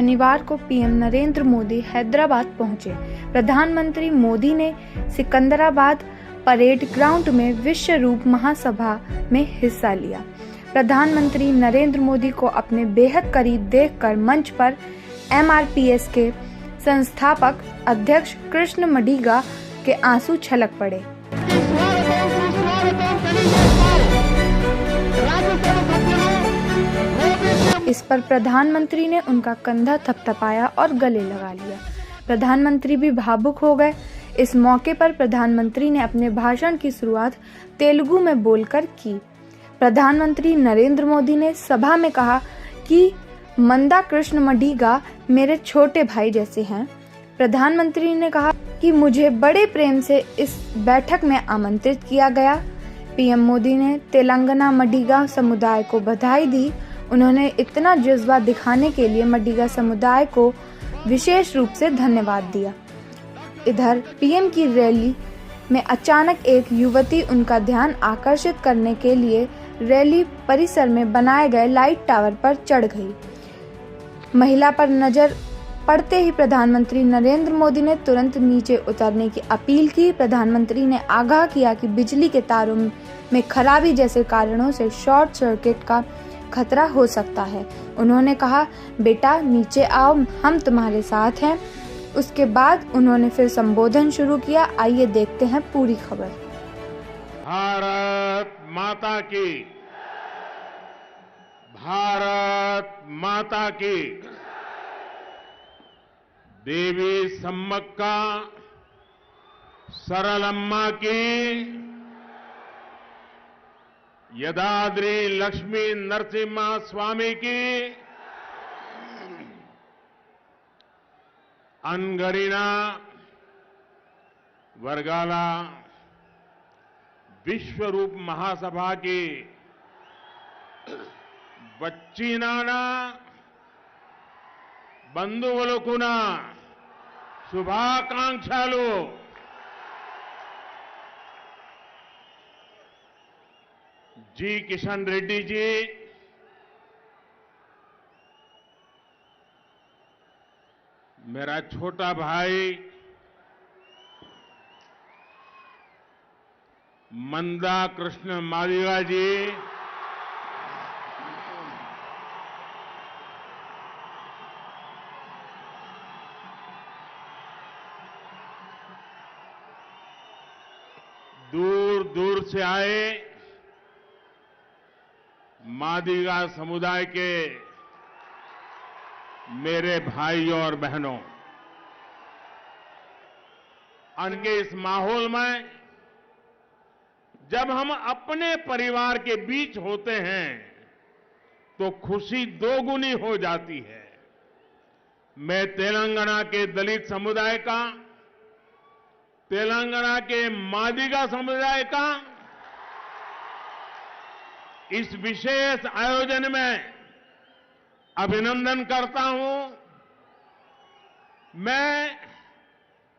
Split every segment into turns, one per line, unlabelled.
शनिवार को पीएम नरेंद्र मोदी हैदराबाद पहुंचे। प्रधानमंत्री मोदी ने सिकंदराबाद परेड ग्राउंड में विश्व रूप महासभा में हिस्सा लिया। प्रधानमंत्री नरेंद्र मोदी को अपने बेहद करीब देखकर मंच पर एमआरपीएस के संस्थापक अध्यक्ष कृष्ण मडिगा के आंसू छलक पड़े। इस पर प्रधानमंत्री ने उनका कंधा थपथपाया और गले लगा लिया। प्रधानमंत्री भी भावुक हो गए। इस मौके पर प्रधानमंत्री ने अपने भाषण की शुरुआत तेलुगु में बोलकर की। प्रधानमंत्री नरेंद्र मोदी ने सभा में कहा कि मंदा कृष्ण मडिगा मेरे छोटे भाई जैसे हैं। प्रधानमंत्री ने कहा कि मुझे बड़े प्रेम से इस बैठक में आमंत्रित किया गया। पीएम मोदी ने तेलंगाना मडिगा समुदाय को बधाई दी। उन्होंने इतना जज्बा दिखाने के लिए मडिगा समुदाय को विशेष रूप से धन्यवाद दिया। इधर पीएम की रैली में अचानक एक युवती उनका ध्यान आकर्षित करने के लिए रैली परिसर में बनाए गए लाइट टावर पर चढ़ गई। महिला पर नजर पड़ते ही प्रधानमंत्री नरेंद्र मोदी ने तुरंत नीचे उतरने की अपील की। प्रधानमंत्री ने आगाह किया कि बिजली के तारों में खराबी जैसे कारणों से शॉर्ट सर्किट का खतरा हो सकता है। उन्होंने कहा, बेटा नीचे आओ, हम तुम्हारे साथ हैं। उसके बाद उन्होंने फिर संबोधन शुरू किया। आइए देखते हैं पूरी खबर।
भारत माता की, भारत माता की। देवी सम्मक्का सरलम्मा की, यदाद्री लक्ष्मी नरसिम्हा स्वामी की, अनगरिना वर्गाला विश्व रूप महासभा की बच्ची नाना బంధువులకున శుభాకాంక్షలు। जी किशन रेड्डी जी, मेरा छोटा भाई मंदा कृष्ण मडिगा जी, दूर दूर से आए मादिगा समुदाय के मेरे भाइयों और बहनों, उनके इस माहौल में जब हम अपने परिवार के बीच होते हैं तो खुशी दोगुनी हो जाती है। मैं तेलंगाना के दलित समुदाय का, तेलंगाना के मादिगा समुदाय का इस विशेष आयोजन में अभिनंदन करता हूं। मैं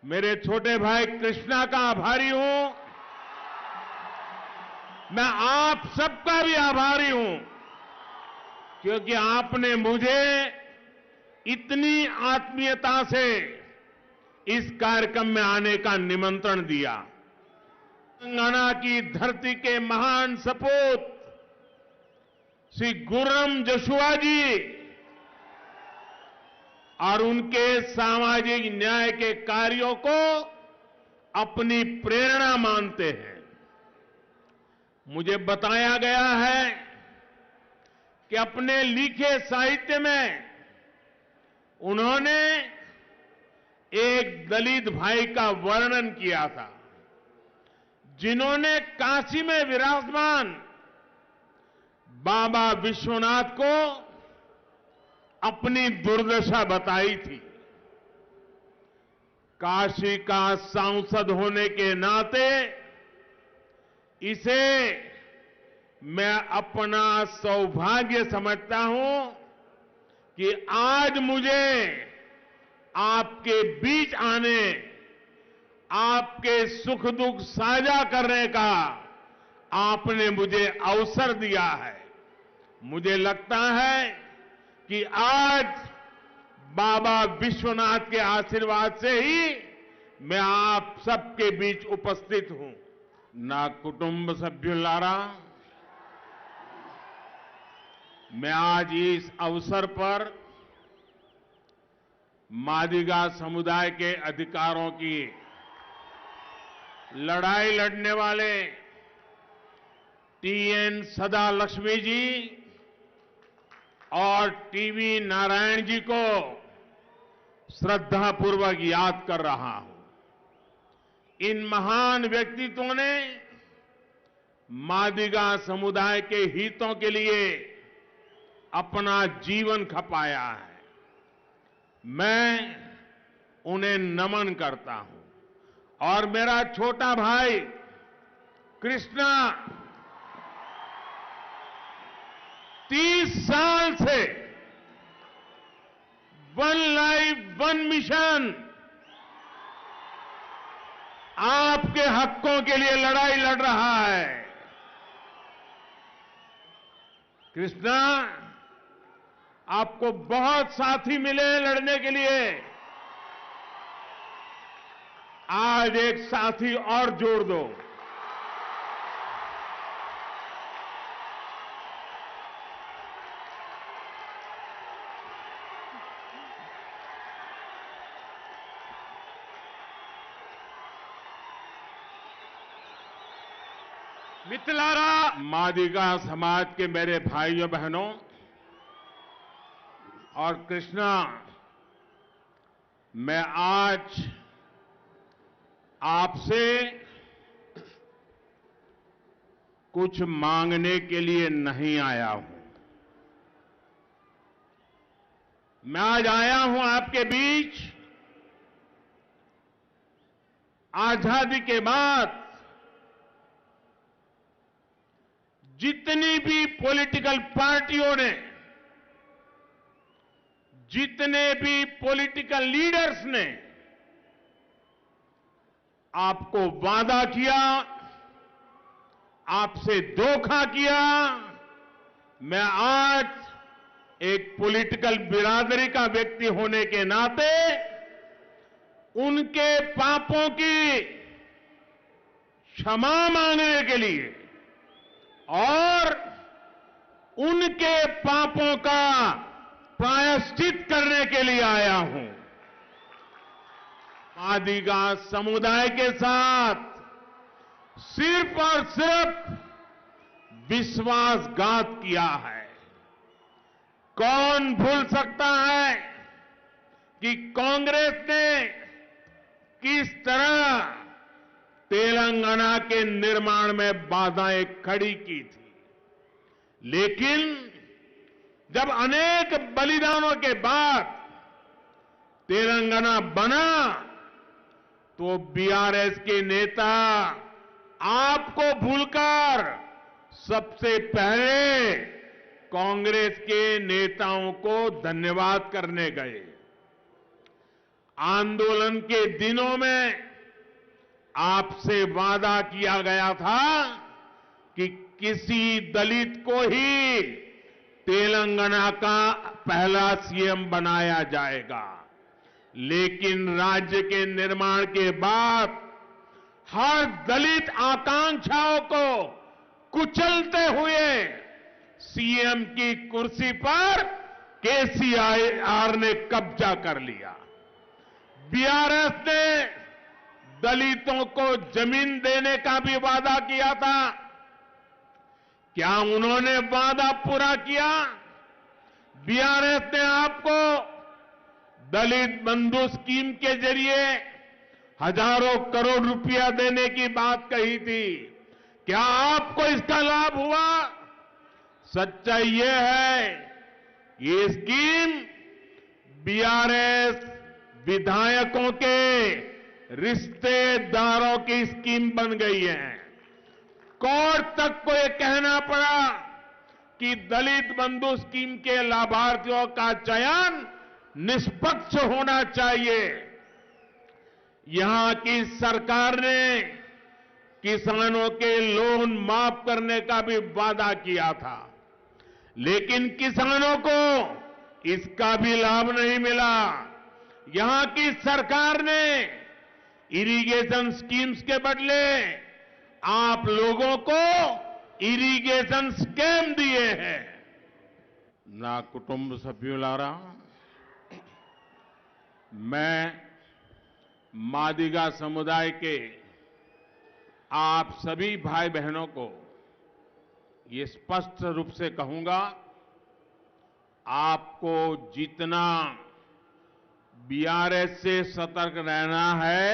मेरे छोटे भाई कृष्णा का आभारी हूं। मैं आप सबका भी आभारी हूं, क्योंकि आपने मुझे इतनी आत्मीयता से इस कार्यक्रम में आने का निमंत्रण दिया। तेलंगाना की धरती के महान सपूत श्री गुर्रम जशुआ जी और उनके सामाजिक न्याय के कार्यों को अपनी प्रेरणा मानते हैं। मुझे बताया गया है कि अपने लिखे साहित्य में उन्होंने एक दलित भाई का वर्णन किया था, जिन्होंने काशी में विराजमान बाबा विश्वनाथ को अपनी दुर्दशा बताई थी। काशी का सांसद होने के नाते इसे मैं अपना सौभाग्य समझता हूं कि आज मुझे आपके बीच आने, आपके सुख दुख साझा करने का आपने मुझे अवसर दिया है। मुझे लगता है कि आज बाबा विश्वनाथ के आशीर्वाद से ही मैं आप सबके बीच उपस्थित हूं. ना कुटुंब सभ्युलारा, मैं आज इस अवसर पर मादिगा समुदाय के अधिकारों की लड़ाई लड़ने वाले टीएन सदा लक्ष्मी जी और टीवी नारायण जी को श्रद्धापूर्वक याद कर रहा हूं. इन महान व्यक्तित्वों ने मादिगा समुदाय के हितों के लिए अपना जीवन खपाया है. मैं उन्हें नमन करता हूं. और मेरा छोटा भाई कृष्णा 30 साल से वन लाइफ वन मिशन आपके हकों के लिए लड़ाई लड़ रहा है. कृष्णा, आपको बहुत साथी मिले हैं लड़ने के लिए. आज एक साथी और जोड़ दो. मितलारा मादिगा समाज के मेरे भाइयों बहनों और कृष्णा, मैं आज आपसे कुछ मांगने के लिए नहीं आया हूं. मैं आज आया हूं आपके बीच आजादी के बाद जितनी भी पॉलिटिकल पार्टियों ने, जितने भी पॉलिटिकल लीडर्स ने आपको वादा किया, आपसे धोखा किया, मैं आज एक पॉलिटिकल बिरादरी का व्यक्ति होने के नाते उनके पापों की क्षमा मांगने के लिए और उनके पापों का प्रायश्चित करने के लिए आया हूं. मादिगा समुदाय के साथ सिर्फ और सिर्फ विश्वासघात किया है. कौन भूल सकता है कि कांग्रेस ने किस तरह तेलंगाना के निर्माण में बाधाएं खड़ी की थी. लेकिन जब अनेक बलिदानों के बाद तेलंगाना बना तो बीआरएस के नेता आपको भूलकर सबसे पहले कांग्रेस के नेताओं को धन्यवाद करने गए. आंदोलन के दिनों में आपसे वादा किया गया था कि किसी दलित को ही तेलंगाना का पहला सीएम बनाया जाएगा. लेकिन राज्य के निर्माण के बाद हर दलित आकांक्षाओं को कुचलते हुए सीएम की कुर्सी पर केसीआर ने कब्जा कर लिया. बीआरएस ने दलितों को जमीन देने का भी वादा किया था. क्या उन्होंने वादा पूरा किया? बीआरएस ने आपको दलित बंधु स्कीम के जरिए हजारों करोड़ रुपया देने की बात कही थी. क्या आपको इसका लाभ हुआ? सच्चाई यह है कि ये स्कीम बीआरएस विधायकों के रिश्तेदारों की स्कीम बन गई है. कोर्ट तक को यह कहना पड़ा कि दलित बंधु स्कीम के लाभार्थियों का चयन निष्पक्ष होना चाहिए. यहां की सरकार ने किसानों के लोन माफ करने का भी वादा किया था. लेकिन किसानों को इसका भी लाभ नहीं मिला। यहां की सरकार ने इरिगेशन स्कीम्स के बदले आप लोगों को इरिगेशन स्कैम दिए हैं। నా కుటుంబ సభ్యులారా, मैं मादिगा समुदाय के आप सभी भाई बहनों को ये स्पष्ट रूप से कहूंगा, आपको जितना बीआरएस से सतर्क रहना है,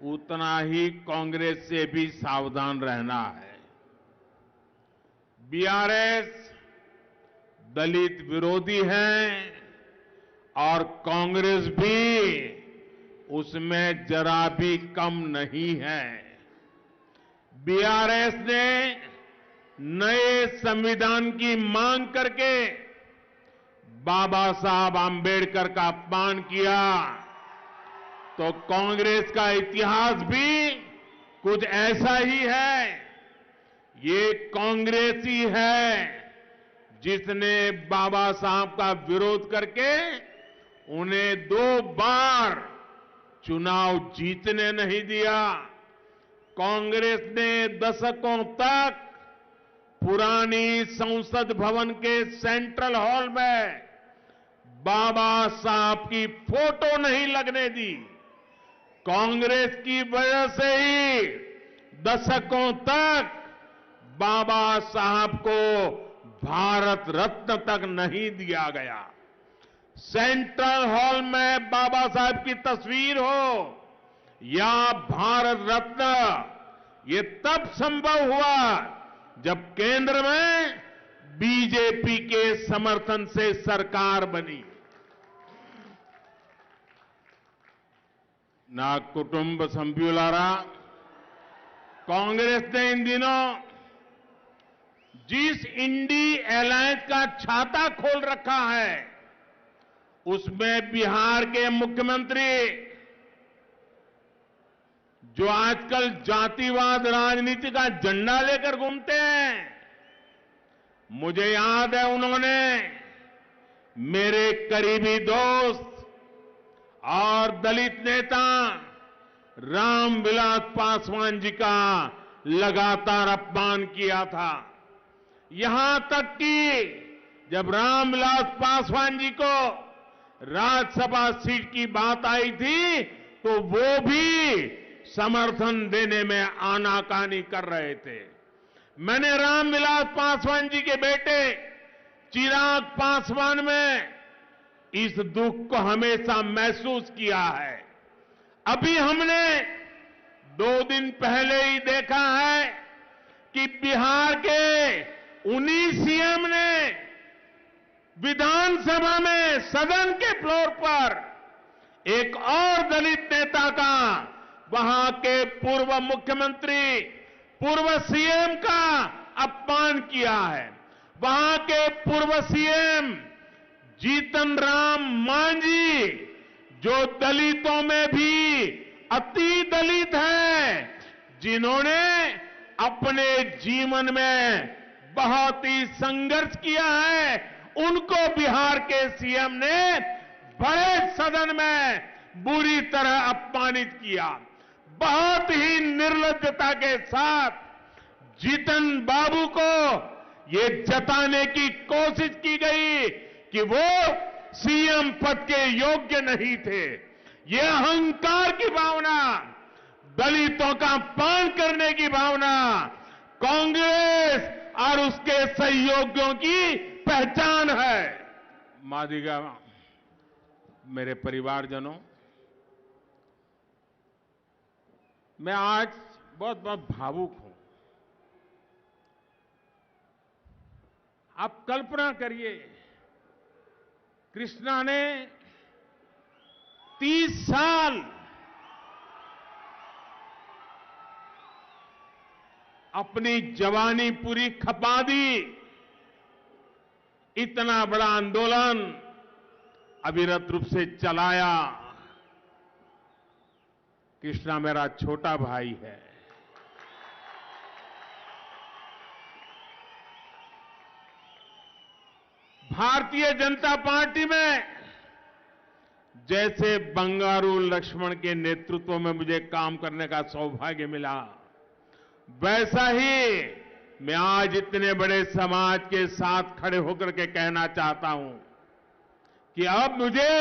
उतना ही कांग्रेस से भी सावधान रहना है। बीआरएस दलित विरोधी है और कांग्रेस भी उसमें जरा भी कम नहीं है। बीआरएस ने नए संविधान की मांग करके बाबा साहब आंबेडकर का अपमान किया, तो कांग्रेस का इतिहास भी कुछ ऐसा ही है। ये कांग्रेस ही है जिसने बाबा साहब का विरोध करके उन्हें 2 बार चुनाव जीतने नहीं दिया। कांग्रेस ने दशकों तक पुरानी संसद भवन के सेंट्रल हॉल में बाबा साहब की फोटो नहीं लगने दी। कांग्रेस की वजह से ही दशकों तक बाबा साहब को भारत रत्न तक नहीं दिया गया। सेंट्रल हॉल में बाबा साहब की तस्वीर हो या भारत रत्न, ये तब संभव हुआ जब केंद्र में बीजेपी के समर्थन से सरकार बनी। నా కుటుంబ సభ్యులారా, कांग्रेस ने इन दिनों जिस इंडी अलायंस का छाता खोल रखा है, उसमें बिहार के मुख्यमंत्री जो आजकल जातिवाद राजनीति का झंडा लेकर घूमते हैं, मुझे याद है उन्होंने मेरे करीबी दोस्त और दलित नेता रामविलास पासवान जी का लगातार अपमान किया था। यहां तक कि जब रामविलास पासवान जी को राज्यसभा सीट की बात आई थी, तो वो भी समर्थन देने में आनाकानी कर रहे थे। मैंने रामविलास पासवान जी के बेटे चिराग पासवान में इस दुख को हमेशा महसूस किया है। अभी हमने 2 दिन पहले ही देखा है कि बिहार के उन्हीं सीएम ने विधानसभा में सदन के फ्लोर पर एक और दलित नेता का, वहां के पूर्व मुख्यमंत्री, पूर्व सीएम का अपमान किया है। वहां के पूर्व सीएम जीतन राम मांझी, जो दलितों में भी अति दलित है, जिन्होंने अपने जीवन में बहुत ही संघर्ष किया है, उनको बिहार के सीएम ने बड़े सदन में बुरी तरह अपमानित किया। बहुत ही निर्लज्जता के साथ जीतन बाबू को ये जताने की कोशिश की गई कि वो सीएम पद के योग्य नहीं थे। ये अहंकार की भावना, दलितों का अपमान करने की भावना कांग्रेस और उसके सहयोगियों की पहचान है। मादिगा मेरे परिवारजनों, मैं आज बहुत बहुत भावुक हूं। आप कल्पना करिए, कृष्णा ने 30 साल अपनी जवानी पूरी खपा दी। इतना बड़ा आंदोलन अविरत रूप से चलाया। कृष्णा मेरा छोटा भाई है। भारतीय जनता पार्टी में जैसे बंगारू लक्ष्मण के नेतृत्व में मुझे काम करने का सौभाग्य मिला, वैसा ही मैं आज इतने बड़े समाज के साथ खड़े होकर के कहना चाहता हूं कि अब मुझे,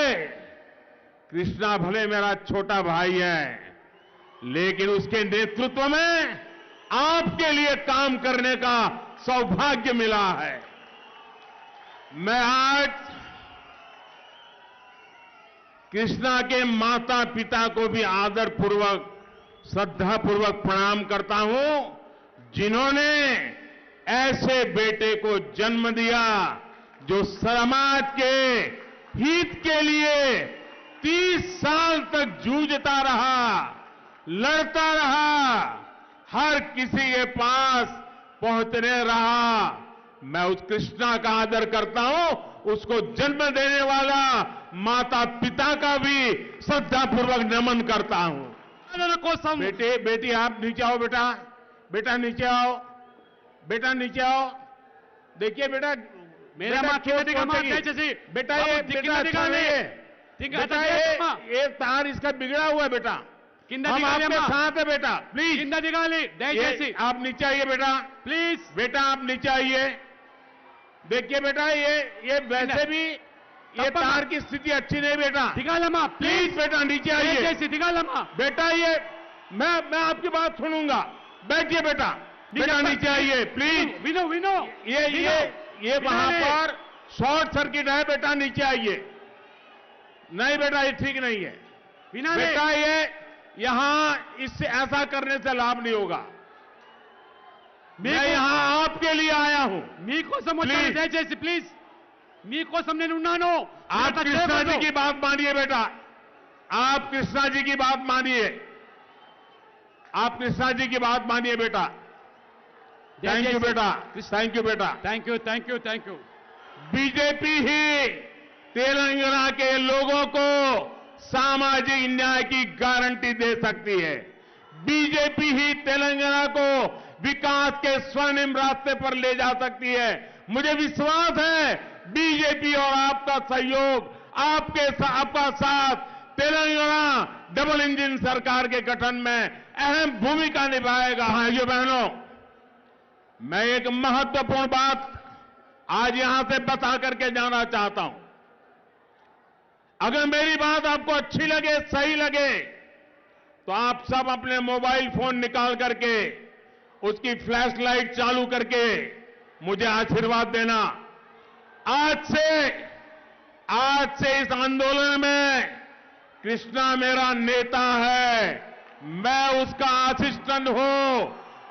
कृष्णा भले मेरा छोटा भाई है, लेकिन उसके नेतृत्व में आपके लिए काम करने का सौभाग्य मिला है। मैं आज कृष्णा के माता पिता को भी आदरपूर्वक, श्रद्धापूर्वक प्रणाम करता हूं, जिन्होंने ऐसे बेटे को जन्म दिया जो समाज के हित के लिए 30 साल तक जूझता रहा, लड़ता रहा, हर किसी के पास पहुंचने रहा। मैं उस कृष्णा का आदर करता हूं, उसको जन्म देने वाला माता पिता का भी श्रद्धापूर्वक नमन करता हूं। बेटे, बेटी आप नीचे आओ, बेटा, बेटा नीचे आओ, बेटा नीचे आओ। देखिए बेटा,
मेरा माँ
बेटा ये तार इसका बिगड़ा हुआ है बेटा, हम आपके साथ है बेटा, प्लीज आप नीचे आइए बेटा, प्लीज बेटा आप नीचे आइए। देखिए बेटा, ये वैसे भी ये तार की स्थिति अच्छी नहीं बेटा, प्लीज बेटा नीचे आइए बेटा। ये मैं आपकी बात सुनूंगा, बैठिए बेटा, बेटा नीचे आइए प्लीज।
विनो
ये वहां पर शॉर्ट सर्किट है बेटा, नीचे आइए। नहीं बेटा, ये ठीक नहीं है बेटा, ये यहां इससे ऐसा करने से लाभ नहीं होगा। मैं यहां आपके लिए आया हूं।
प्लीज మీకోసం నేను ఉన్నాను।
आप कृष्णा जी की बात मानिए बेटा, आप कृष्णा जी की बात मानिए, आप कृष्णा जी की बात मानिए बेटा। थैंक यू बेटा, थैंक यू बेटा,
थैंक यू।
बीजेपी ही तेलंगाना के लोगों को सामाजिक न्याय की गारंटी दे सकती है। बीजेपी ही तेलंगाना को विकास के स्वर्णिम रास्ते पर ले जा सकती है। मुझे विश्वास है बीजेपी और आपका सहयोग, आपका साथ तेलंगाना डबल इंजन सरकार के गठन में अहम भूमिका निभाएगा। भाइयों बहनों, मैं एक महत्वपूर्ण बात आज यहां से बता करके जाना चाहता हूं। अगर मेरी बात आपको अच्छी लगे, सही लगे, तो आप सब अपने मोबाइल फोन निकाल करके उसकी फ्लैश लाइट चालू करके मुझे आशीर्वाद देना। आज से इस आंदोलन में कृष्णा मेरा नेता है, मैं उसका असिस्टेंट हूं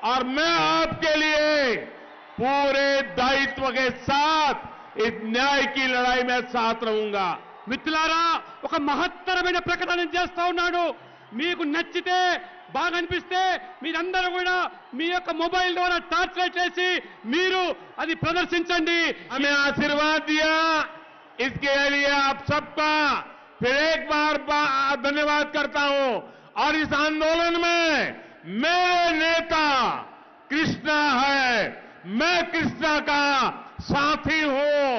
और मैं आपके लिए पूरे दायित्व के साथ इस न्याय की लड़ाई में साथ रहूंगा।
మిత్రులారా, ఒక మహత్తరమైన ప్రకటన చేస్తా ఉన్నాడు। మీకు నచ్చితే, బాగా అనిపిస్తే మీరందరూ కూడా మీ యొక్క మొబైల్ ద్వారా టార్చ్ లైట్ చేసి మీరు అది ప్రదర్శించండి।
हमें आशीर्वाद दिया, इसके लिए आप सबका फिर एक बार धन्यवाद करता हूं। और इस आंदोलन में मेरे नेता कृष्णा है, मैं कृष्णा का साथी हूं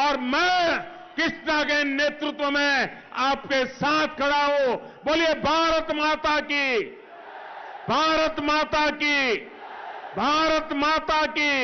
और मैं कृष्णा के नेतृत्व में आपके साथ खड़ा हूं। बोलिए भारत माता की, भारत माता की, भारत माता की।